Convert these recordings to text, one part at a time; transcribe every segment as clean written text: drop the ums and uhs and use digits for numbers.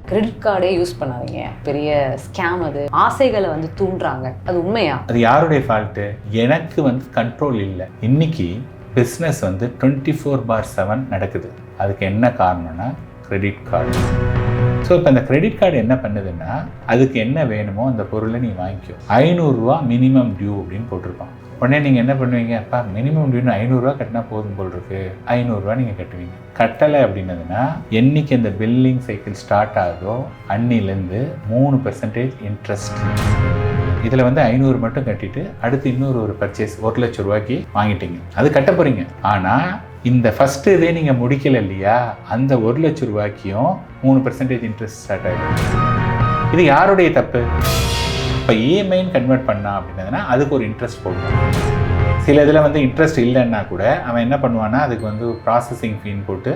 Credit கார்டே use பண்ணாதீங்க, பெரிய scam அது, ஆசைகளை வந்து தூண்டுறாங்க, அது உண்மையா? அது யாருடைய ஃபால்ட்டு? எனக்கு வந்து கண்ட்ரோல் இல்லை. இன்னைக்கு பிஸ்னஸ் வந்து 24/7 நடக்குது. அதுக்கு என்ன காரணம்னா கிரெடிட் கார்டு. ஸோ இப்போ இந்த கிரெடிட் கார்டு என்ன பண்ணுதுன்னா, அதுக்கு என்ன வேணுமோ அந்த பொருளை நீ வாங்கிக்கோ. 500 ரூபா மினிமம் டியூ அப்படின்னு போட்டிருப்பான். உடனே நீங்கள் என்ன பண்ணுவீங்க? அப்பா மினிமம் டியூன்னு 500 ரூபா கட்டினா போதும் போல் இருக்கு, 500 ரூபா நீங்கள் கட்டுவீங்க. கட்டலை அப்படின்னதுன்னா, என்னைக்கு அந்த பில்லிங் சைக்கிள் ஸ்டார்ட் ஆகுதோ அன்னிலேருந்து 3% இன்ட்ரெஸ்ட். இதில் வந்து 500 மட்டும் கட்டிட்டு அடுத்து இன்னொரு ஒரு பர்ச்சேஸ் 1 லட்ச ரூபாய்க்கு வாங்கிட்டீங்க, அது கட்ட போகிறீங்க. ஆனால் இந்த ஃபஸ்ட்டு இதே நீங்கள் முடிக்கலை இல்லையா, அந்த 1 லட்ச ரூபாய்க்கும் 3% இன்ட்ரெஸ்ட் ஸ்டார்ட் ஆகிடும். இது யாருடைய தப்பு? இப்போ இஎம்ஐன்னு கன்வெர்ட் பண்ணா அப்படின்னதுன்னா அதுக்கு ஒரு இன்ட்ரெஸ்ட் போடுவான். சில இதில் வந்து இன்ட்ரெஸ்ட் இல்லைன்னா கூட அவன் என்ன பண்ணுவான்னா அதுக்கு வந்து ப்ராசஸிங் ஃபீன் போட்டு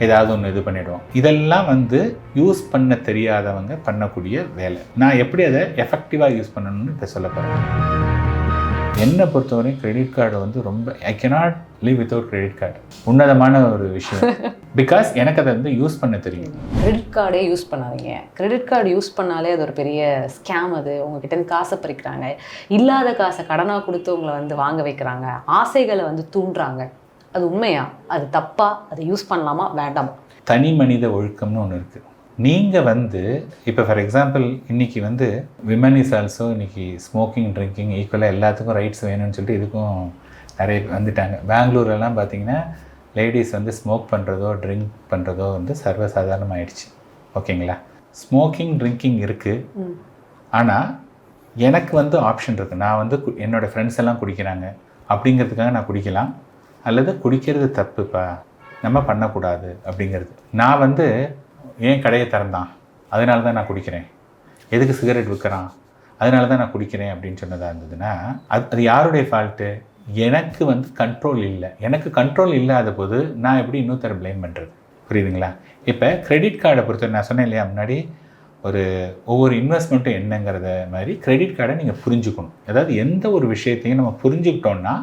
ஏதாவது ஒன்று இது பண்ணிவிடுவான். இதெல்லாம் வந்து யூஸ் பண்ண தெரியாதவங்க பண்ணக்கூடிய வேலை. நான் எப்படி அதை எஃபெக்டிவாக யூஸ் பண்ணணும்னு இப்போ சொல்ல போகிறேன். என்னை பொறுத்தவரையும் கிரெடிட் கார்டு வந்து ரொம்ப I cannot live without credit card. உன்னதமான ஒரு விஷயம். பிகாஸ் எனக்கு அதை வந்து யூஸ் பண்ண தெரியும். கிரெடிட் கார்டே யூஸ் பண்ணாதீங்க. கிரெடிட் கார்டு யூஸ் பண்ணாலே அது ஒரு பெரிய ஸ்கேம். அது உங்ககிட்ட காசை பறிக்கிறாங்க, இல்லாத காசை கடனாக கொடுத்து உங்களை வந்து வாங்க வைக்கிறாங்க, ஆசைகளை வந்து தூண்டுறாங்க. அது உண்மையா? அது தப்பா? அதை யூஸ் பண்ணலாமா வேண்டாமா? தனி மனித ஒழுக்கம்னு ஒன்று இருக்குது. நீங்கள் வந்து இப்போ ஃபார் எக்ஸாம்பிள் இன்றைக்கி வந்து விமன் இஸ் ஆல்சோ இன்றைக்கி ஸ்மோக்கிங் ட்ரிங்கிங் ஈக்குவலாக எல்லாத்துக்கும் ரைட்ஸ் வேணும்னு சொல்லிட்டு இதுக்கும் நிறைய வந்துட்டாங்க. பெங்களூர்லாம் பார்த்திங்கன்னா லேடிஸ் வந்து ஸ்மோக் பண்ணுறதோ ட்ரிங்க் பண்ணுறதோ வந்து சர்வசாதாரணமாகிடுச்சு. ஓகேங்களா? ஸ்மோக்கிங் ட்ரிங்கிங் இருக்குது, ஆனால் எனக்கு வந்து ஆப்ஷன் இருக்குது. நான் வந்து என்னோடய ஃப்ரெண்ட்ஸ் எல்லாம் குடிக்கிறாங்க அப்படிங்கிறதுக்காக நான் குடிக்கலாம், அல்லது குடிக்கிறது தப்புப்பா நம்ம பண்ணக்கூடாது அப்படிங்கிறது. நான் வந்து ஏன் கடையை திறந்தான் அதனால தான் நான் குடிக்கிறேன், எதுக்கு சிகரெட் விற்கிறான் அதனால தான் நான் குடிக்கிறேன் அப்படின்னு சொன்னதாக இருந்ததுன்னா அது யாருடைய ஃபால்ட்டு? எனக்கு வந்து கண்ட்ரோல் இல்லை. எனக்கு கண்ட்ரோல் இல்லாத போது நான் எப்படி இன்னொருத்தரை ப்ளேம் பண்ணுறது? புரியுதுங்களா? இப்போ கிரெடிட் கார்டை பொறுத்த நான் சொன்னேன் இல்லையா முன்னாடி, ஒவ்வொரு இன்வெஸ்ட்மெண்ட்டும் என்னங்கிறத மாதிரி கிரெடிட் கார்டை நீங்கள் புரிஞ்சுக்கணும். அதாவது எந்த ஒரு விஷயத்தையும் நம்ம புரிஞ்சுக்கிட்டோன்னா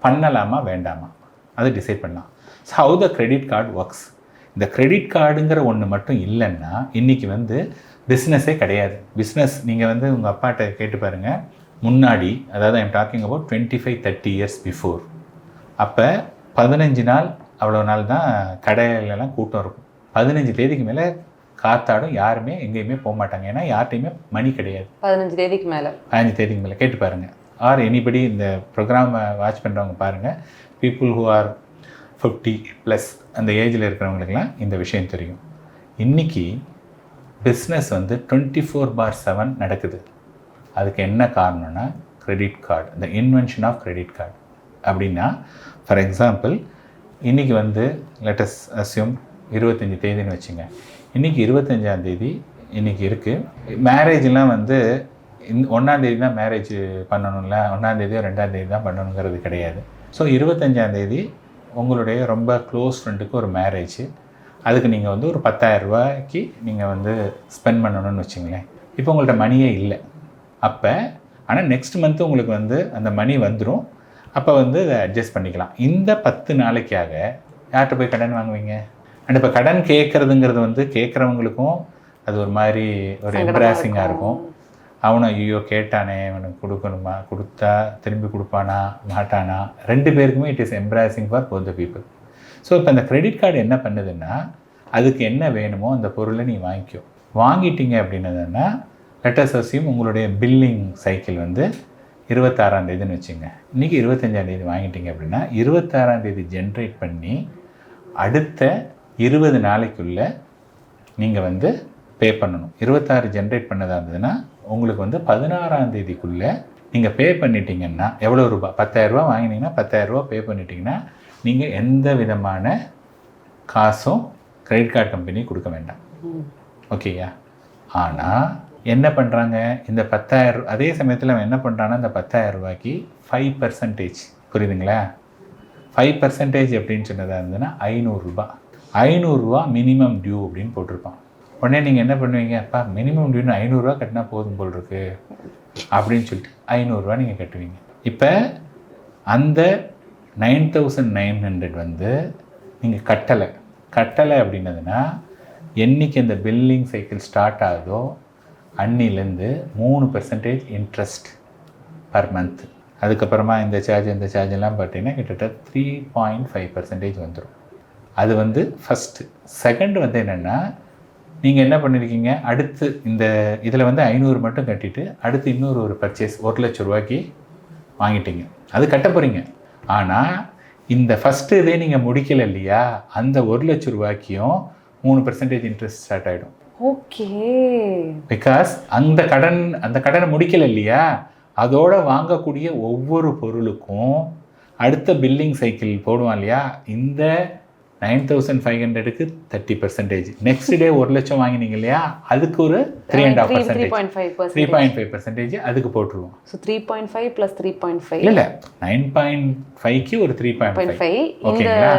பண்ணலாமா வேண்டாமா அதை டிசைட் பண்ணலாம். So how the credit card works. இந்த கிரெடிட் கார்டுங்கிற ஒன்று மட்டும் இல்லைன்னா இன்றைக்கி வந்து பிஸ்னஸே கிடையாது. பிஸ்னஸ் நீங்கள் வந்து உங்கள் அப்பாட்ட கேட்டு பாருங்கள். முன்னாடி, அதாவது I'm talking about 25-30 years before, அப்போ 15 நாள் அவ்வளோ நாள் தான் கடையிலலாம் கூட்டம் இருக்கும். 15 தேதிக்கு மேலே காத்தாடும், யாருமே எங்கேயுமே போக மாட்டாங்க. ஏன்னா யார்கிட்டையுமே மணி கிடையாது. 15 தேதிக்கு மேலே கேட்டு பாருங்கள். ஆர் எனிபடி இந்த ப்ரோக்ராமை வாட்ச் பண்ணுறவங்க பாருங்கள். பீப்புள் ஹூ ஆர் 50+ அந்த ஏஜில் இருக்கிறவங்களுக்கெல்லாம் இந்த விஷயம் தெரியும். இன்றைக்கி பிஸ்னஸ் வந்து 24/7 நடக்குது. அதுக்கு என்ன காரணம்னா கிரெடிட் கார்டு, இந்த இன்வென்ஷன் ஆஃப் கிரெடிட் கார்டு. அப்படின்னா ஃபார் எக்ஸாம்பிள் இன்றைக்கி வந்து லெட்டஸ் அஸ்யூம் 25 தேதின்னு வச்சுங்க. இன்றைக்கி 25ஆம் தேதி இன்றைக்கி இருக்குது. மேரேஜெலாம் வந்து 1ஆம் தேதி தான் மேரேஜ் பண்ணணும்ல, 1ஆம் தேதியோ 2ஆம் தேதி தான் பண்ணணுங்கிறது கிடையாது. ஸோ 25ஆம் தேதி உங்களுடைய ரொம்ப க்ளோஸ் ஃப்ரெண்டுக்கு ஒரு மேரேஜ், அதுக்கு நீங்கள் வந்து ஒரு 10,000 ரூபாய்க்கு நீங்கள் வந்து ஸ்பெண்ட் பண்ணணும்னு வச்சுங்களேன். இப்போ உங்கள்கிட்ட மணியே இல்லை. அப்போ ஆனால் நெக்ஸ்ட் மந்த்து உங்களுக்கு வந்து அந்த மணி வந்துடும். அப்போ வந்து அதை அட்ஜஸ்ட் பண்ணிக்கலாம். இந்த 10 நாளைக்காக யார்கிட்ட போய் கடன் வாங்குவீங்க? அண்ட் இப்போ கடன் கேட்குறதுங்கிறது வந்து கேட்குறவங்களுக்கும் அது ஒரு மாதிரி ஒரு எம்ப்ராசிங்காக இருக்கும். அவனை ஐயோ கேட்டானே, அவனுக்கு கொடுக்கணுமா, கொடுத்தா திரும்பி கொடுப்பானா மாட்டானா, 2 பேருக்குமே it is embarrassing for both the people. So இப்போ இந்த கிரெடிட் கார்டு என்ன பண்ணுதுன்னா, அதுக்கு என்ன வேணுமோ அந்த பொருளை நீ வாங்கிக்கோ. வாங்கிட்டீங்க அப்படின்னதுன்னா லெட்டஸ் அஸ்யூம் உங்களுடைய பில்லிங் சைக்கிள் வந்து 26ஆம் தேதின்னு வச்சுங்க. இன்றைக்கி 25ஆம் தேதி வாங்கிட்டீங்க அப்படின்னா 26ஆம் தேதி ஜென்ரேட் பண்ணி அடுத்த 20 நாளைக்குள்ளே நீங்கள் வந்து பே பண்ணணும். 26 ஜென்ரேட் பண்ணதாக இருந்ததுன்னா உங்களுக்கு வந்து 16ஆம் தேதிக்குள்ளே நீங்கள் பே பண்ணிட்டீங்கன்னா எவ்வளோ ரூபா? 10,000 ரூபா வாங்கினீங்கன்னா 10,000 ரூபா பே பண்ணிட்டீங்கன்னா நீங்கள் எந்த விதமான காசும் கிரெடிட் கார்டு கம்பெனி கொடுக்க வேண்டாம். ஓகேயா? ஆனால் என்ன பண்ணுறாங்க, இந்த 10,000 அதே சமயத்தில் அவன் என்ன பண்ணுறான்னா இந்த 10,000 ரூபாய்க்கு 5%, புரியுதுங்களா? 5% எப்படின்னு சொன்னதாக இருந்ததுன்னா 500 ரூபா. 500 ரூபா மினிமம் டியூ அப்படின்னு போட்டிருப்பான். உடனே நீங்கள் என்ன பண்ணுவீங்க? அப்பா மினிமம் டியூன்னு 500 ரூபா கட்டினா போதும் போல் இருக்கு அப்படின்னு சொல்லிட்டு 500 ரூபா நீங்கள் கட்டுவீங்க. இப்போ அந்த 9,900 வந்து நீங்கள் கட்டலை அப்படின்னதுன்னா என்றைக்கு இந்த பில்லிங் சைக்கிள் ஸ்டார்ட் ஆகுதோ அன்னிலேருந்து 3% இன்ட்ரெஸ்ட் பர் மந்த். அதுக்கப்புறமா இந்த சார்ஜெல்லாம் பார்த்தீங்கன்னா கிட்டத்தட்ட 3.5% வந்துடும். அது வந்து ஃபஸ்ட்டு. செகண்ட் வந்து என்னென்னா, நீங்கள் என்ன பண்ணியிருக்கீங்க, அடுத்து இந்த இதில் வந்து 500 மட்டும் கட்டிட்டு அடுத்து இன்னொரு ஒரு பர்ச்சேஸ் 1,00,000 ரூபாய்க்கு வாங்கிட்டீங்க. அது கட்ட போகிறீங்க. ஆனால் இந்த ஃபஸ்ட்டு இதே நீங்கள் முடிக்கலை இல்லையா, அந்த 1,00,000 ரூபாய்க்கும் 3% இன்ட்ரெஸ்ட் ஸ்டார்ட் ஆகிடும். ஓகே. பிகாஸ் அந்த கடனை முடிக்கலை இல்லையா, அதோட வாங்கக்கூடிய ஒவ்வொரு பொருளுக்கும் அடுத்த பில்லிங் சைக்கிள் போடுவான் இல்லையா, இந்த 9,500க்கு 30%. நெக்ஸ்ட் டே 1,00,000 வாங்கினீங்க இல்லையா, அதுக்கு ஒரு 3.5% அதுக்கு போட்டுருவோம். ஸோ 3.5 + 3.5 இல்லை 9.5க்கு ஒரு 3.5. ஓகேங்களா?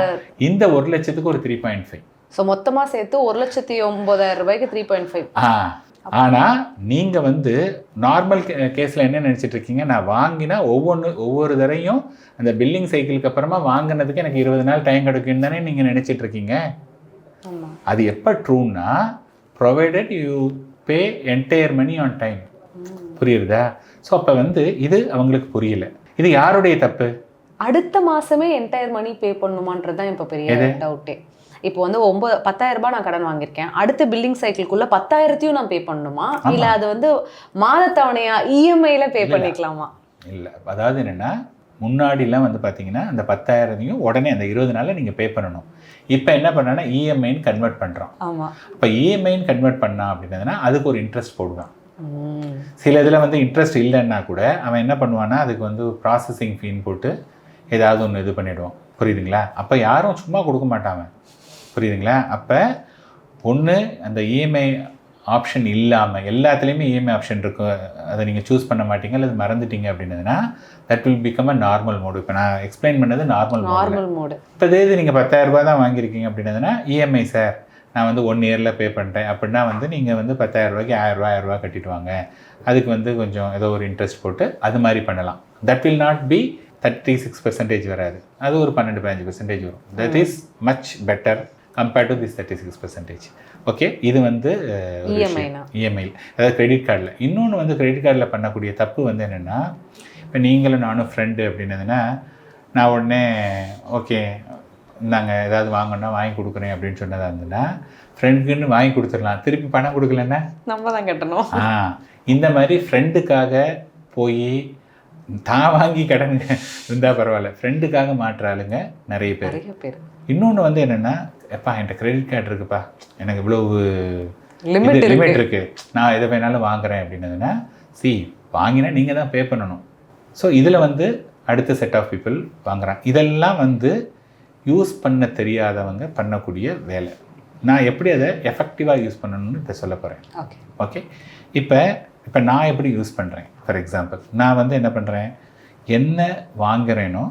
இந்த 1,00,000க்கு ஒரு 3.5. ஸோ மொத்தமாக சேர்த்து 1,09,000 ரூபாய்க்கு 3.5. ஆனால் நீங்கள் வந்து நார்மல் கேஸில் என்ன நினச்சிட்டு இருக்கீங்க, நான் வாங்கினா ஒவ்வொரு தரையும் அந்த பில்லிங் சைக்கிளுக்கு அப்புறமா வாங்கினதுக்கு எனக்கு 20 நாள் டைம் கிடைக்குன்னு தானே நீங்கள் நினச்சிட்டு இருக்கீங்க. அது எப்போ ட்ரூன்னா, provided you pay entire money on time. புரியுறதா? ஸோ அப்போ வந்து இது அவங்களுக்கு புரியல. இது யாருடைய தப்பு? அடுத்த மாதமே என்டையர் மணி பே பண்ணணுமான்றது தான் இப்போ பெரிய டவுட்டே. இப்போ வந்து 10,000 ரூபாய் நான் கடன் வாங்கியிருக்கேன், அடுத்த பில்லிங் சைக்கிள்குள்ளே 10,000த்தையும் நான் பே பண்ணணுமா, இல்லை அது வந்து மாதத்தவணையா இஎம்ஐயில் பே பண்ணிக்கலாமா? இல்லை, அதாவது என்னென்னா, முன்னாடிலாம் வந்து பார்த்தீங்கன்னா அந்த 10,000த்தையும் உடனே அந்த 20 நாளில் நீங்கள் பே பண்ணணும். இப்போ என்ன பண்ணான்னா இஎம்ஐன்னு கன்வெர்ட் பண்ணுறோம். ஆமாம். இப்போ இஎம்ஐன்னு கன்வெர்ட் பண்ணா அப்படின்னதுன்னா அதுக்கு ஒரு இன்ட்ரெஸ்ட் போடுவான். சில இதில் வந்து இன்ட்ரெஸ்ட் இல்லைன்னா கூட அவன் என்ன பண்ணுவான்னா அதுக்கு வந்து ப்ராசஸிங் ஃபீன்னு போட்டு ஏதாவது ஒன்று இது பண்ணிவிடுவான். புரியுதுங்களா? அப்போ யாரும் சும்மா கொடுக்க மாட்டாங்க. புரியுதுங்களா? அப்போ ஒன்று அந்த இஎம்ஐ ஆப்ஷன் இல்லாமல் எல்லாத்துலேயுமே இஎம்ஐ ஆப்ஷன் இருக்கும், அதை நீங்கள் சூஸ் பண்ண மாட்டீங்க அல்லது மறந்துட்டீங்க அப்படின்னதுன்னா that will become a normal mode. இப்போ நான் எக்ஸ்பிளைன் பண்ணது நார்மல் மோடு. இப்போ இது நீங்கள் 10,000 ரூபாய் தான் வாங்கியிருக்கீங்க அப்படின்னதுன்னா இஎம்ஐ சார் நான் வந்து 1 இயரில் பே பண்ணுறேன் அப்படின்னா வந்து நீங்கள் வந்து 10,000 ரூபாய்க்கு 1,000 ரூபா கட்டிட்டு வாங்க, அதுக்கு வந்து கொஞ்சம் ஏதோ ஒரு இன்ட்ரெஸ்ட் போட்டு அது மாதிரி பண்ணலாம். தட் வில் நாட் பி 36% வராது, அது ஒரு 12-15% வரும். That is much better compared to this 36%. Okay, இது வந்து இஎம்ஐ, அதாவது கிரெடிட் கார்டில். இன்னொன்று வந்து கிரெடிட் கார்டில் பண்ணக்கூடிய தப்பு வந்து என்னென்னா, இப்போ நீங்களும் நானும் ஃப்ரெண்டு அப்படின்னதுன்னா நான் உடனே ஓகே நாங்கள் ஏதாவது வாங்கினா வாங்கி கொடுக்குறேன் அப்படின்னு சொன்னதாக இருந்ததுன்னா ஃப்ரெண்டுக்குன்னு வாங்கி கொடுத்துடலாம், திருப்பி பணம் கொடுக்கலன்னா நம்ம தான் கட்டணும். இந்த மாதிரி ஃப்ரெண்டுக்காக போய் தான் வாங்கி கடன் இருந்தால் பரவாயில்ல, ஃப்ரெண்டுக்காக மாற்ற ஆளுங்க நிறைய பேர். இன்னொன்று வந்து என்னென்னா, எப்பா என்கிட்ட கிரெடிட் கார்டு இருக்குப்பா, எனக்கு இவ்வளவு லிமிட் இருக்குது, நான் எதை வேணாலும் வாங்குறேன் அப்படின்னதுன்னா வாங்கினா நீங்கள் தான் பே பண்ணணும். ஸோ இதில் வந்து அடுத்த செட் ஆஃப் பீப்புள் வாங்குறாங்க. இதெல்லாம் வந்து யூஸ் பண்ண தெரியாதவங்க பண்ணக்கூடிய வேலை. நான் எப்படி அதை எஃபெக்டிவாக யூஸ் பண்ணணும்னு இப்போ சொல்ல போகிறேன். ஓகே, இப்போ நான் எப்படி யூஸ் பண்ணுறேன். ஃபார் எக்ஸாம்பிள் நான் வந்து என்ன பண்ணுறேன், என்ன வாங்குறேனோ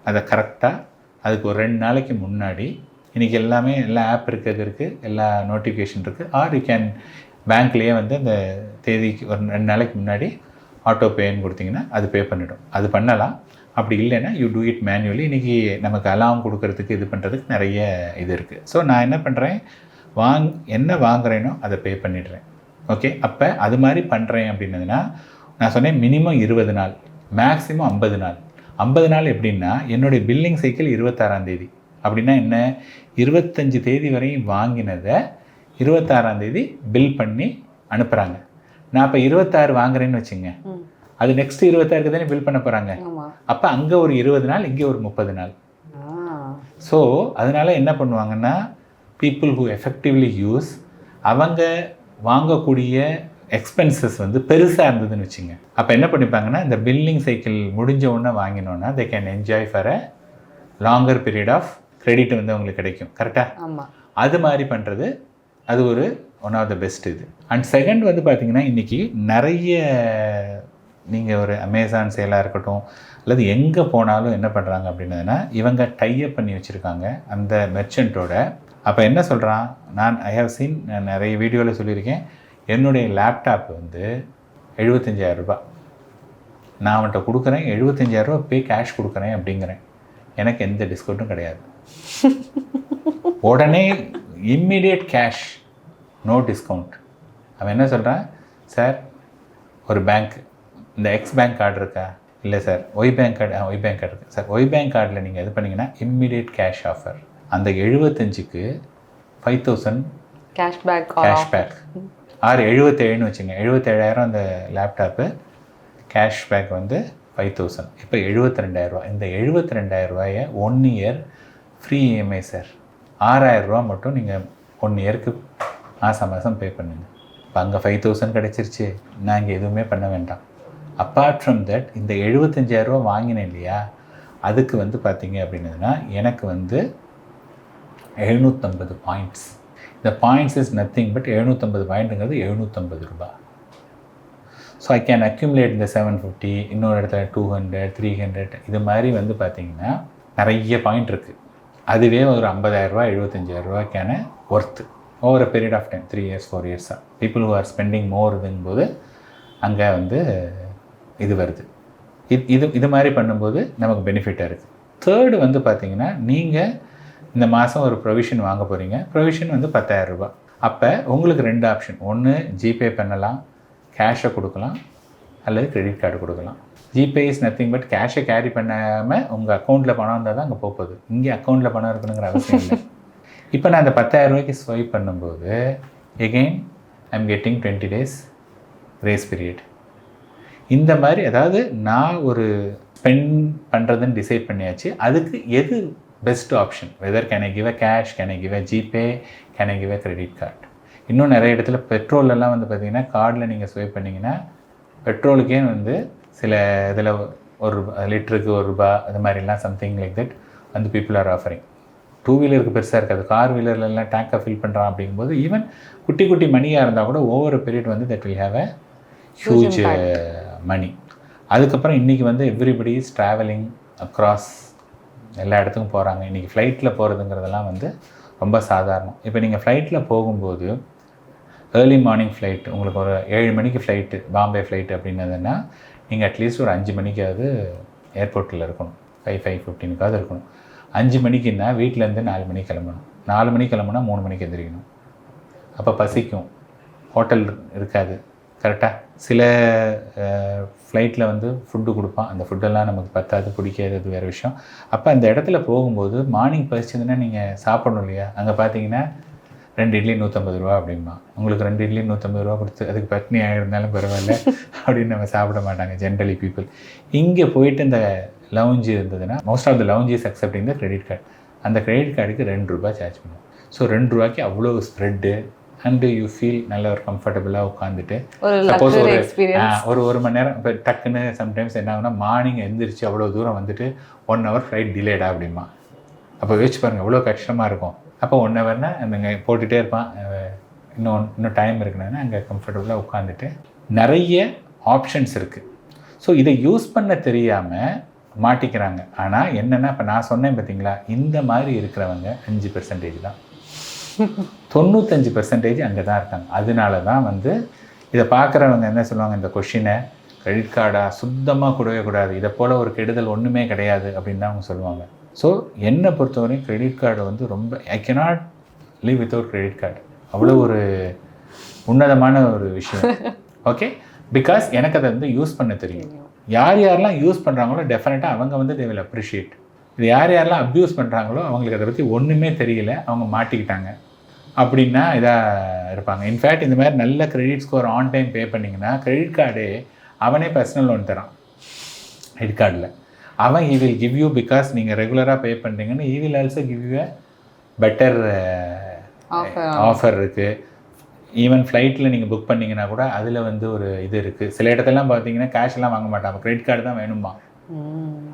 அதை கரெக்டாக அதுக்கு ஒரு 2 நாளைக்கு முன்னாடி, இன்றைக்கி எல்லா ஆப் இருக்குது, எல்லா நோட்டிஃபிகேஷன் இருக்குது, ஆர் யூ கேன் பேங்க்லேயே வந்து அந்த தேதிக்கு ஒரு 2 நாளைக்கு முன்னாடி ஆட்டோ பேன்னு கொடுத்தீங்கன்னா அது பே பண்ணிவிடும். அது பண்ணலாம். அப்படி இல்லைன்னா யூ டூ இட் மேனுவலி. இன்றைக்கி நமக்கு அலாம் கொடுக்கறதுக்கு இது பண்ணுறதுக்கு நிறைய இது இருக்குது. ஸோ நான் என்ன பண்ணுறேன், என்ன வாங்குறேனோ அதை பே பண்ணிடுறேன். ஓகே, அப்போ அது மாதிரி பண்ணுறேன் அப்படின்னதுன்னா நான் சொன்னேன் மினிமம் 20 நாள், மேக்ஸிமம் 50 நாள். 50 நாள் எப்படின்னா என்னுடைய பில்லிங் சைக்கிள் 26ஆம் தேதி அப்படின்னா என்ன, 25 தேதி வரையும் வாங்கினதை 26ஆம் தேதி பில் பண்ணி அனுப்புகிறாங்க. நான் இப்போ 26 வாங்குறேன்னு வச்சுங்க, அது நெக்ஸ்ட் 26க்கு தானே பில் பண்ண போகிறாங்க. அப்போ அங்கே ஒரு 20 நாள், இங்கே ஒரு 30 நாள். ஸோ அதனால் என்ன பண்ணுவாங்கன்னா பீப்புள் ஹூ எஃபெக்டிவ்லி யூஸ், அவங்க வாங்கக்கூடிய எக்ஸ்பென்சஸ் வந்து பெருசாக இருந்ததுன்னு வச்சுங்க, அப்போ என்ன பண்ணிப்பாங்கன்னா இந்த பில்லிங் சைக்கிள் முடிஞ்ச உடனே வாங்கினோன்னா they can enjoy for a longer period of credit வந்து அவங்களுக்கு கிடைக்கும். கரெக்டாக அது மாதிரி பண்ணுறது அது ஒரு ஒன் ஆஃப் த பெஸ்ட் இது. அண்ட் செகண்ட் வந்து பார்த்திங்கன்னா இன்றைக்கி நிறைய நீங்கள் ஒரு அமேசான் சேலாக இருக்கட்டும் அல்லது எங்கே போனாலும் என்ன பண்ணுறாங்க அப்படின்னதுன்னா இவங்க டைப் பண்ணி வச்சுருக்காங்க அந்த மெர்ச்சண்ட்டோட. அப்போ என்ன சொல்கிறான், ஐ ஹவ் சீன், நான் நிறைய வீடியோவில் சொல்லியிருக்கேன், என்னுடைய லேப்டாப் வந்து 75,000 ரூபாய் நான் அவன்கிட்ட கொடுக்குறேன், 75,000 ரூபா பே கேஷ் கொடுக்குறேன் அப்படிங்கிறேன், எனக்கு எந்த டிஸ்கவுண்ட்டும் கிடையாது. உடனே இம்மிடியட் கேஷ் நோ டிஸ்கவுண்ட். அவன் என்ன சொல்கிறான், சார் ஒரு பேங்க், இந்த எக்ஸ் பேங்க் கார்டு இருக்கா, இல்லை sir why bank card, why bank card இருக்குது சார், ஒய் பேங்க் கார்டில் நீங்கள் இது பண்ணிங்கன்னா இம்மிடியேட் கேஷ் ஆஃபர். அந்த 75க்கு 5000 கேஷ்பேக் ஆறு 77ன்னு வச்சுங்க, 77,000 அந்த லேப்டாப்பு, கேஷ்பேக் வந்து 5000, இப்போ 72,000 ரூபா. இந்த 72,000 ரூபாயை 1 இயர் ஃப்ரீ இஎம்ஐ சார். 6,000 ரூபா மட்டும் நீங்கள் 1 இயருக்கு மாதம் பே பண்ணுங்கள். இப்போ அங்கே 5,000 கிடச்சிருச்சு, நான் இங்கே எதுவுமே பண்ண வேண்டாம். அப்பார்ட் ஃப்ரம் தட் இந்த 75,000 ரூபா வாங்கினேன் இல்லையா, அதுக்கு வந்து பார்த்தீங்க அப்படின்னதுன்னா எனக்கு வந்து 750 பாயிண்ட்ஸ். இந்த பாயிண்ட்ஸ் இஸ் நத்திங் பட் 750 பாயிண்ட்டுங்கிறது 750 ரூபா. ஸோ ஐ கேன் அக்யூமுலேட் இந்த 750, இன்னொரு இடத்துல 200, 300, இது மாதிரி வந்து பார்த்திங்கன்னா நிறைய பாயிண்ட் இருக்குது. அதுவே ஒரு 50,000 ரூபா 75,000 ரூபாய்க்கான worth over a period of time, 3 years 4 years people who are spending மோர்ங்கும்போது அங்கே வந்து இது வருது. இது மாதிரி பண்ணும்போது நமக்கு பெனிஃபிட்டாக இருக்குது. தேர்டு வந்து பார்த்திங்கன்னா, நீங்கள் இந்த மாதம் ஒரு ப்ரொவிஷன் வாங்க போகிறீங்க, ப்ரொவிஷன் வந்து 10,000 ரூபா. அப்போ உங்களுக்கு 2 ஆப்ஷன், ஒன்று ஜிபே பண்ணலாம், கேஷை கொடுக்கலாம், அல்லது கிரெடிட் கார்டு கொடுக்கலாம். ஜிபே இஸ் நத்திங் பட் கேஷை கேரி பண்ணாமல் உங்கள் அக்கௌண்ட்டில் பணம் இருந்தால் தான் அங்கே போகுது. இங்கே அக்கௌண்ட்டில் பணம் இருக்கணுங்கிற அவசியம் இல்லை. இப்போ நான் அந்த 10,000 ரூபாய்க்கு ஸ்வைப் பண்ணும்போது again I am getting 20 days grace period. இந்த மாதிரி அதாவது நான் ஒரு ஸ்பெண்ட் பண்ணுறதுன்னு டிசைட் பண்ணியாச்சு, அதுக்கு எது best option, whether can I give a cash, can I give a GPay, can I give a credit card. இன்னும் நிறைய இடத்துல பெட்ரோலெல்லாம் வந்து பார்த்திங்கன்னா கார்டில் நீங்கள் ஸ்வைப் பண்ணிங்கன்னா பெட்ரோலுக்கே வந்து சில இதில் 1 லிட்டருக்கு 1 ரூபா, அது மாதிரிலாம் சம்திங் லைக் தட் வந்து பீப்புள் ஆர் ஆஃபரிங். 2 வீலருக்கு பெருசாக இருக்காது, கார் வீலர்லாம் டேங்கை ஃபில் பண்ணுறான் அப்படிங்கும்போது ஈவன் குட்டி குட்டி மணியாக இருந்தால் கூட ஓவர் பீரியட் வந்து that will have a huge money. அதுக்கப்புறம் இன்றைக்கி வந்து எவ்ரிபடி இஸ் ட்ராவலிங் அக்ராஸ், எல்லா இடத்துக்கும் போகிறாங்க. இன்றைக்கி ஃப்ளைட்டில் போகிறதுங்கிறதெல்லாம் வந்து ரொம்ப சாதாரணம். இப்போ நீங்கள் ஃப்ளைட்டில் போகும்போது ஏர்லி மார்னிங் ஃப்ளைட், உங்களுக்கு ஒரு 7 மணிக்கு ஃப்ளைட்டு, பாம்பே ஃப்ளைட்டு அப்படின்னதுன்னா நீங்கள் அட்லீஸ்ட் ஒரு 5 மணிக்காவது ஏர்போர்ட்டில் இருக்கணும், 5:15க்காவது இருக்கணும். 5 மணிக்குன்னா வீட்டிலேருந்து 4 மணிக்கு கிளம்பணும், 4 மணிக்கு கிளம்புனா 3 மணிக்கு எந்திரிக்கணும். அப்போ பசிக்கும், ஹோட்டல் இருக்காது கரெக்டாக. சில ஃப்ளைட்டில் வந்து ஃபுட்டு கொடுப்பான், அந்த ஃபுட்டெல்லாம் நமக்கு பத்தாது, பிடிக்காது, அது வேறு விஷயம். அப்போ அந்த இடத்துல போகும்போது மார்னிங் பசிச்சதுன்னா நீங்கள் சாப்பிடணும் இல்லையா, அங்கே பார்த்தீங்கன்னா 2 இட்லி 150 ரூபா அப்படிம்பா. உங்களுக்கு 2 இட்லி 150 ரூபா கொடுத்து அதுக்கு பட்னி ஆகிருந்தாலும் பரவாயில்ல அப்படின்னு நம்ம சாப்பிட மாட்டாங்க ஜென்ரலி பீப்புள். இங்கே போயிட்டு இந்த லவுஞ்சு இருந்ததுன்னா most of the lounge is accepting the credit card. அந்த கிரெடிட் கார்டுக்கு 2 ரூபா சார்ஜ் பண்ணுவோம். ஸோ 2 ரூபாய்க்கு அவ்வளோ ஸ்ப்ரெட்டு அண்டு யூ ஃபீல் நல்ல ஒரு கம்ஃபர்டபுளாக உட்காந்துட்டு சப்போஸ் ஒரு மணி நேரம் இப்போ டக்குன்னு சம்டைம்ஸ் என்ன ஆகுனா மார்னிங் எழுந்திரிச்சு அவ்வளோ தூரம் வந்துட்டு 1 hour ஃப்ளைட் டிலேடா அப்படிமா. அப்போ யோசிச்சு பாருங்கள் எவ்வளோ கஷ்டமாக இருக்கும். அப்போ 1 hourனா அங்கே போட்டுகிட்டே இருப்பான், இன்னும் டைம் இருக்குன்னா அங்கே கம்ஃபர்டபுளாக உட்காந்துட்டு நிறைய ஆப்ஷன்ஸ் இருக்குது. ஸோ இதை யூஸ் பண்ண தெரியாமல் மாட்டிக்கிறாங்க. ஆனால் என்னென்னா இப்போ நான் சொன்னேன் பார்த்தீங்களா, இந்த மாதிரி இருக்கிறவங்க 5% தான், 95% அங்கே தான் இருக்காங்க. அதனால தான் வந்து இதை பார்க்குறவங்க என்ன சொல்லுவாங்க, இந்த கொஷினை கிரெடிட் கார்டாக சுத்தமாக கூடவே கூடாது, இதை போல் ஒரு கெடுதல் ஒன்றுமே கிடையாது அப்படின்னு தான் அவங்க சொல்லுவாங்க. ஸோ என்னை பொறுத்தவரையும் கிரெடிட் கார்டு வந்து ரொம்ப I cannot live without credit card. அவ்வளோ ஒரு உன்னதமான ஒரு விஷயம். ஓகே, பிகாஸ் எனக்கு அதை வந்து யூஸ் பண்ண தெரியும். யார் யாரெல்லாம் யூஸ் பண்ணுறாங்களோ டெஃபினட்டாக அவங்க வந்து தே வில் அப்ரிஷியேட். இது யாரெல்லாம் அப்யூஸ் பண்ணுறாங்களோ அவங்களுக்கு அதை பற்றி ஒன்றுமே தெரியல, அவங்க மாட்டிக்கிட்டாங்க அப்படின்னா இதாக இருப்பாங்க. இன்ஃபேக்ட் இந்த மாதிரி நல்ல கிரெடிட் ஸ்கோர் ஆன் டைம் பே பண்ணிங்கன்னா கிரெடிட் கார்டே அவனே பர்சனல் லோன் தரான். கிரெடிட் கார்டில் அவன் he will give you because நீங்கள் ரெகுலராக பே பண்ணுறீங்கன்னு he will also give you a better offer இருக்குது. ஈவன் ஃப்ளைட்டில் நீங்கள் புக் பண்ணிங்கன்னா கூட அதில் வந்து ஒரு இது இருக்குது. சில இடத்துலலாம் பார்த்தீங்கன்னா கேஷ்லாம் வாங்க மாட்டாங்க, கிரெடிட் கார்டு தான் வேணுமா.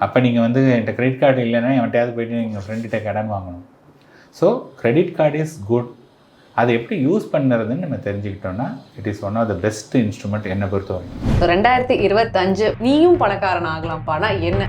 அப்போ நீங்கள் வந்து என்கிட்ட கிரெடிட் கார்டு இல்லைன்னா என்கிட்டயாவது போய்ட்டு நீங்கள் ஃப்ரெண்ட்கிட்ட கடன் வாங்கணும். So credit card is good. அதை எப்படி யூஸ் பண்ணுறதுன்னு நம்ம தெரிஞ்சுக்கிட்டோம்னா it is one of the best instrument என்னை பொறுத்தவரைக்கும். 2025 நீயும் பணக்காரன் ஆகலாம்ப்பானா என்ன?